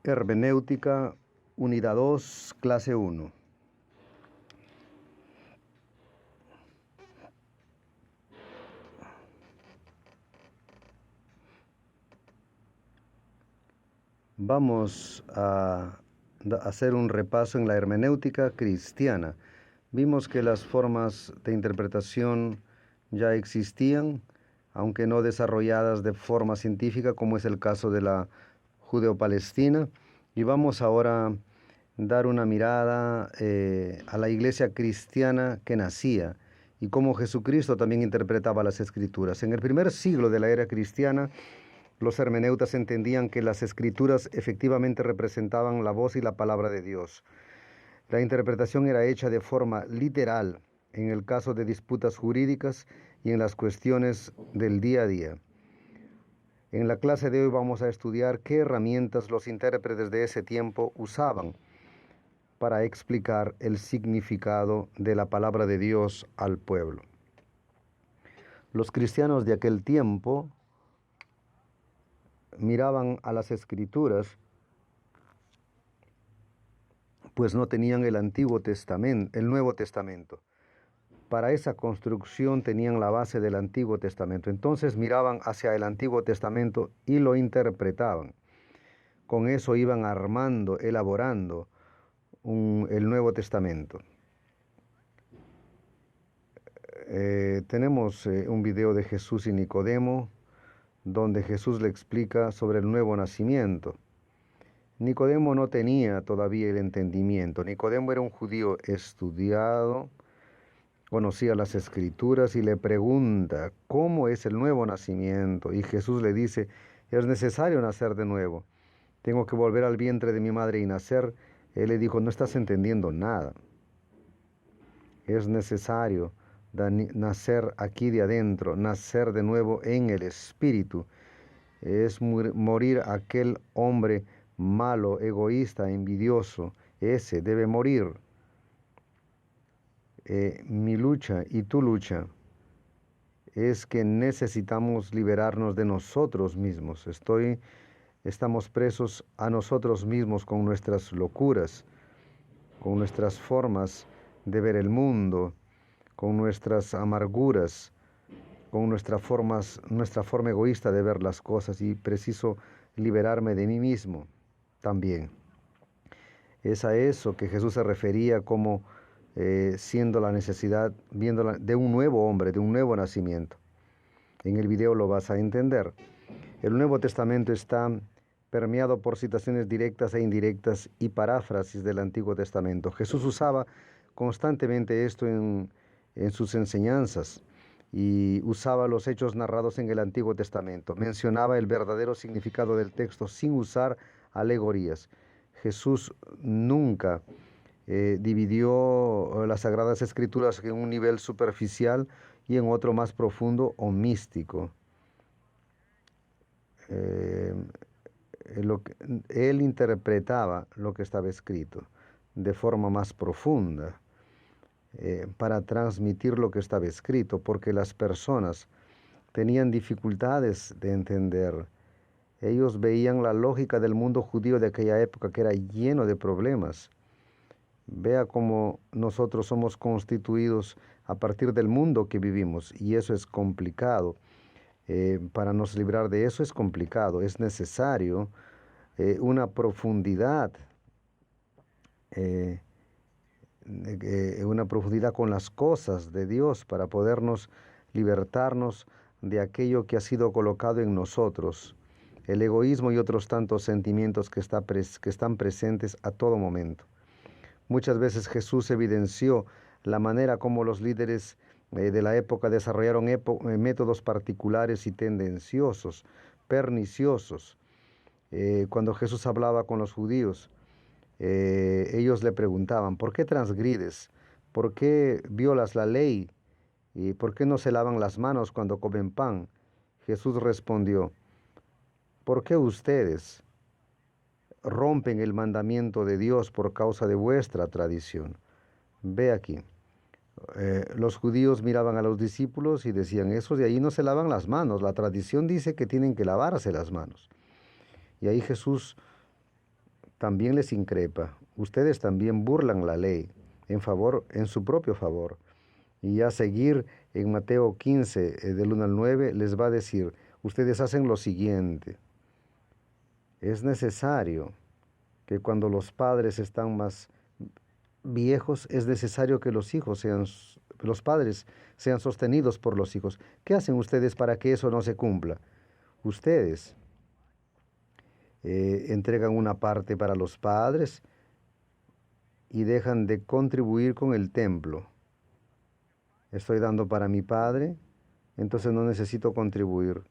Hermenéutica, Unidad 2, Clase 1. Vamos a hacer un repaso en la hermenéutica cristiana. Vimos que las formas de interpretación ya existían, aunque no desarrolladas de forma científica, como es el caso de la judeo-palestina. Y vamos ahora a dar una mirada a la iglesia cristiana que nacía y cómo Jesucristo también interpretaba las escrituras. En el primer siglo de la era cristiana, los hermeneutas entendían que las escrituras efectivamente representaban la voz y la palabra de Dios. La interpretación era hecha de forma literal en el caso de disputas jurídicas y en las cuestiones del día a día. En la clase de hoy vamos a estudiar qué herramientas los intérpretes de ese tiempo usaban para explicar el significado de la palabra de Dios al pueblo. Los cristianos de aquel tiempo miraban a las escrituras, pues no tenían el Nuevo Testamento. Para esa construcción tenían la base del Antiguo Testamento. Entonces miraban hacia el Antiguo Testamento y lo interpretaban. Con eso iban armando, elaborando el Nuevo Testamento. Tenemos un video de Jesús y Nicodemo, donde Jesús le explica sobre el nuevo nacimiento. Nicodemo no tenía todavía el entendimiento. Nicodemo era un judío estudiado, conocía las escrituras y le pregunta, ¿cómo es el nuevo nacimiento? Y Jesús le dice, es necesario nacer de nuevo. Tengo que volver al vientre de mi madre y nacer. Él le dijo, no estás entendiendo nada. Es necesario nacer aquí de adentro, nacer de nuevo en el Espíritu. Es morir aquel hombre malo, egoísta, envidioso. Ese debe morir. Mi lucha y tu lucha es que necesitamos liberarnos de nosotros mismos. Estamos presos a nosotros mismos con nuestras locuras, con nuestras formas de ver el mundo, con nuestras amarguras, con nuestra forma egoísta de ver las cosas, y preciso liberarme de mí mismo también. Es a eso que Jesús se refería como siendo la necesidad, viéndola de un nuevo hombre, de un nuevo nacimiento. En el video lo vas a entender. El Nuevo Testamento está permeado por citaciones directas e indirectas y paráfrasis del Antiguo Testamento. Jesús usaba constantemente esto en sus enseñanzas y usaba los hechos narrados en el Antiguo Testamento. Mencionaba el verdadero significado del texto sin usar alegorías. Jesús nunca dividió las Sagradas Escrituras en un nivel superficial y en otro más profundo o místico. Él interpretaba lo que estaba escrito de forma más profunda para transmitir lo que estaba escrito, porque las personas tenían dificultades de entender. Ellos veían la lógica del mundo judío de aquella época, que era lleno de problemas. Vea cómo nosotros somos constituidos a partir del mundo que vivimos, y eso es complicado. Para nos librar de eso es complicado. Es necesario una profundidad con las cosas de Dios para podernos libertarnos de aquello que ha sido colocado en nosotros, el egoísmo y otros tantos sentimientos que están presentes a todo momento. Muchas veces Jesús evidenció la manera como los líderes de la época desarrollaron métodos particulares y tendenciosos, perniciosos. Cuando Jesús hablaba con los judíos, ellos le preguntaban, ¿por qué transgrides? ¿Por qué violas la ley? ¿Y por qué no se lavan las manos cuando comen pan? Jesús respondió, ¿por qué ustedes rompen el mandamiento de Dios por causa de vuestra tradición? Ve aquí. Los judíos miraban a los discípulos y decían, esos de ahí no se lavan las manos. La tradición dice que tienen que lavarse las manos. Y ahí Jesús también les increpa. Ustedes también burlan la ley en su propio favor. Y ya seguir en Mateo 15, del 1 al 9, les va a decir, ustedes hacen lo siguiente. Es necesario que cuando los padres están más viejos, es necesario que los padres sean sostenidos por los hijos. ¿Qué hacen ustedes para que eso no se cumpla? Ustedes entregan una parte para los padres y dejan de contribuir con el templo. Estoy dando para mi padre, entonces no necesito contribuir.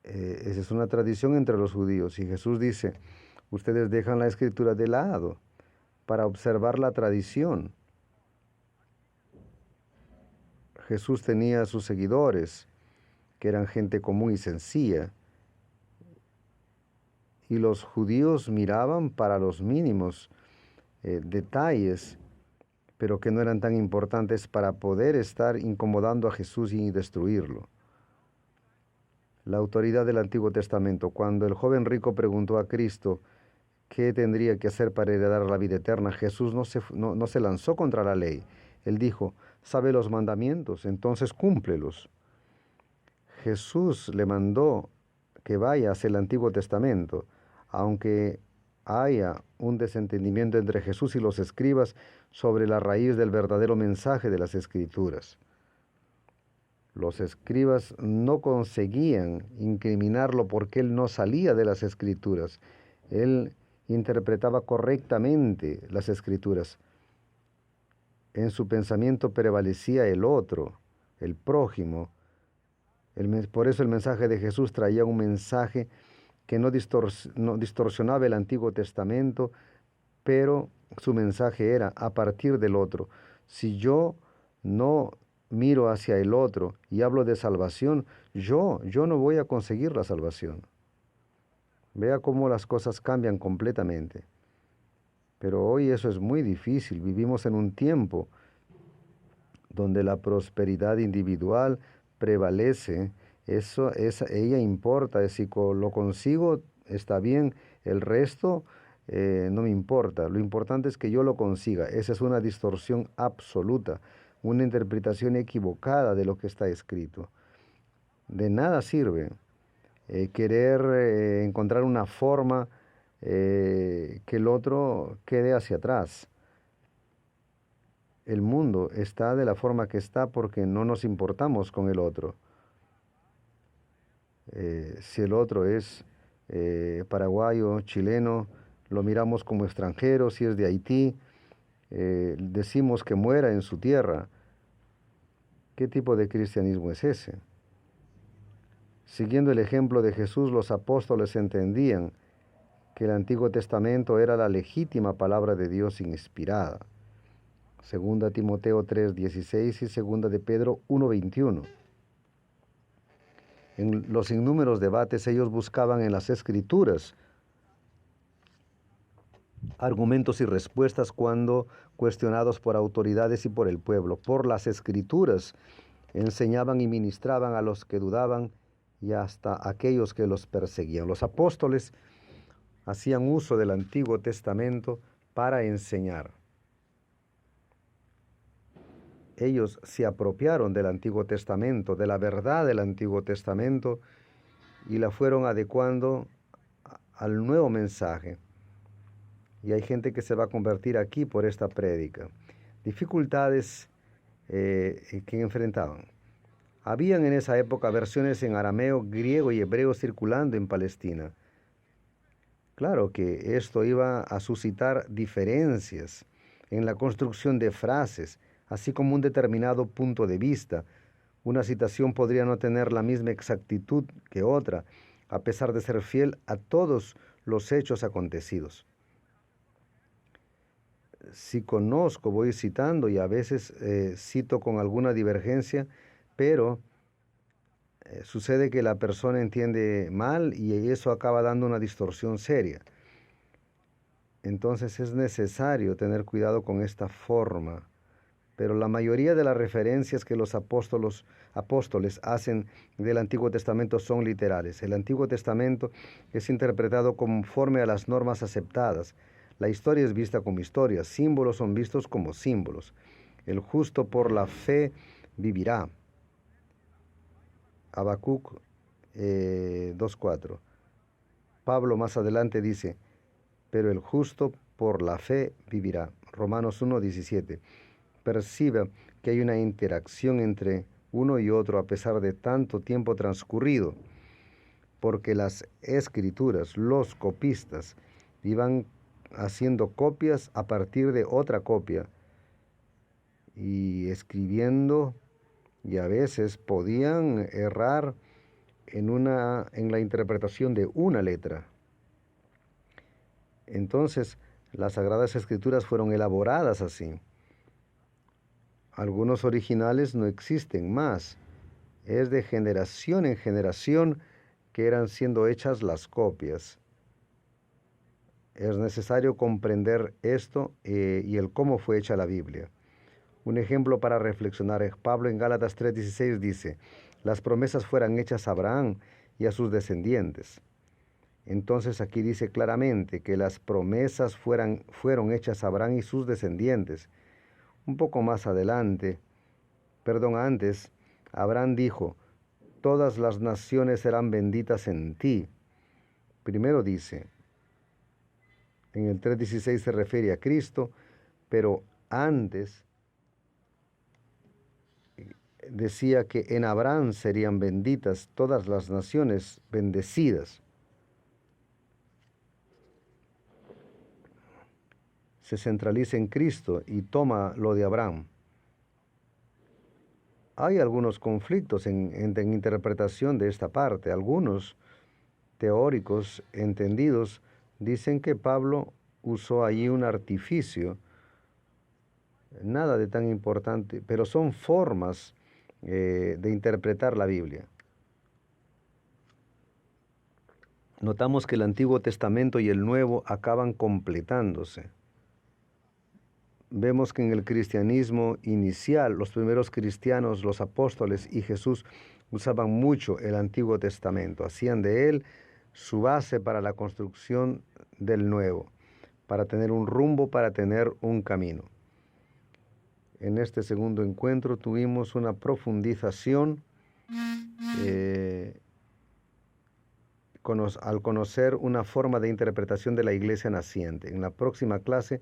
Esa es una tradición entre los judíos. Y Jesús dice, ustedes dejan la escritura de lado para observar la tradición. Jesús tenía a sus seguidores, que eran gente común y sencilla, y los judíos miraban para los mínimos detalles, pero que no eran tan importantes para poder estar incomodando a Jesús y destruirlo. La autoridad del Antiguo Testamento. Cuando el joven rico preguntó a Cristo qué tendría que hacer para heredar la vida eterna, Jesús no se lanzó contra la ley. Él dijo, sabe los mandamientos, entonces cúmplelos. Jesús le mandó que vaya hacia el Antiguo Testamento, aunque haya un desentendimiento entre Jesús y los escribas sobre la raíz del verdadero mensaje de las Escrituras. Los escribas no conseguían incriminarlo porque él no salía de las Escrituras. Él interpretaba correctamente las Escrituras. En su pensamiento prevalecía el otro, el prójimo. Por eso el mensaje de Jesús traía un mensaje que no distorsionaba el Antiguo Testamento, pero su mensaje era a partir del otro. Si yo no miro hacia el otro y hablo de salvación, yo no voy a conseguir la salvación. Vea cómo las cosas cambian completamente. Pero hoy eso es muy difícil. Vivimos en un tiempo donde la prosperidad individual prevalece. Ella importa. Si lo consigo, está bien. El resto no me importa. Lo importante es que yo lo consiga. Esa es una distorsión absoluta, una interpretación equivocada de lo que está escrito. De nada sirve querer encontrar una forma que el otro quede hacia atrás. El mundo está de la forma que está porque no nos importamos con el otro. Si el otro es paraguayo, chileno, lo miramos como extranjero. Si es de Haití, decimos que muera en su tierra. ¿Qué tipo de cristianismo es ese? Siguiendo el ejemplo de Jesús, los apóstoles entendían que el Antiguo Testamento era la legítima palabra de Dios inspirada. Segunda Timoteo 3:16 y segunda de Pedro 1:21. En los innúmeros debates ellos buscaban en las Escrituras argumentos y respuestas cuando cuestionados por autoridades y por el pueblo. Por las Escrituras enseñaban y ministraban a los que dudaban y hasta aquellos que los perseguían. Los apóstoles hacían uso del Antiguo Testamento para enseñar. Ellos se apropiaron del Antiguo Testamento, de la verdad del Antiguo Testamento, y la fueron adecuando al nuevo mensaje. Y hay gente que se va a convertir aquí por esta prédica. Dificultades que enfrentaban. Habían en esa época versiones en arameo, griego y hebreo circulando en Palestina. Claro que esto iba a suscitar diferencias en la construcción de frases, así como un determinado punto de vista. Una citación podría no tener la misma exactitud que otra, a pesar de ser fiel a todos los hechos acontecidos. Si conozco, voy citando y a veces cito con alguna divergencia, pero sucede que la persona entiende mal y eso acaba dando una distorsión seria. Entonces es necesario tener cuidado con esta forma, pero la mayoría de las referencias que los apóstoles hacen del Antiguo Testamento son literales. El Antiguo Testamento es interpretado conforme a las normas aceptadas. La historia es vista como historia, símbolos son vistos como símbolos. El justo por la fe vivirá. Habacuc 2:4. Pablo más adelante dice, pero el justo por la fe vivirá. Romanos 1:17. Perciba que hay una interacción entre uno y otro a pesar de tanto tiempo transcurrido, porque las escrituras, los copistas, iban haciendo copias a partir de otra copia y escribiendo, y a veces podían errar en la interpretación de una letra. Entonces, las Sagradas Escrituras fueron elaboradas así. Algunos originales no existen más. Es de generación en generación que eran siendo hechas las copias. Es necesario comprender esto y el cómo fue hecha la Biblia. Un ejemplo para reflexionar es Pablo en Gálatas 3:16 dice, las promesas fueran hechas a Abraham y a sus descendientes. Entonces aquí dice claramente que las promesas fueron hechas a Abraham y sus descendientes. Un poco más adelante, antes, Abraham dijo, todas las naciones serán benditas en ti. Primero dice, en el 3:16 se refiere a Cristo, pero antes decía que en Abraham serían benditas todas las naciones bendecidas. Se centraliza en Cristo y toma lo de Abraham. Hay algunos conflictos en interpretación de esta parte. Algunos teóricos entendidos dicen que Pablo usó allí un artificio, nada de tan importante, pero son formas de interpretar la Biblia. Notamos que el Antiguo Testamento y el Nuevo acaban completándose. Vemos que en el cristianismo inicial, los primeros cristianos, los apóstoles y Jesús usaban mucho el Antiguo Testamento. Hacían de él su base para la construcción del Nuevo, para tener un rumbo, para tener un camino. En este segundo encuentro tuvimos una profundización al conocer una forma de interpretación de la iglesia naciente. En la próxima clase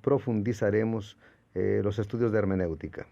profundizaremos los estudios de hermenéutica.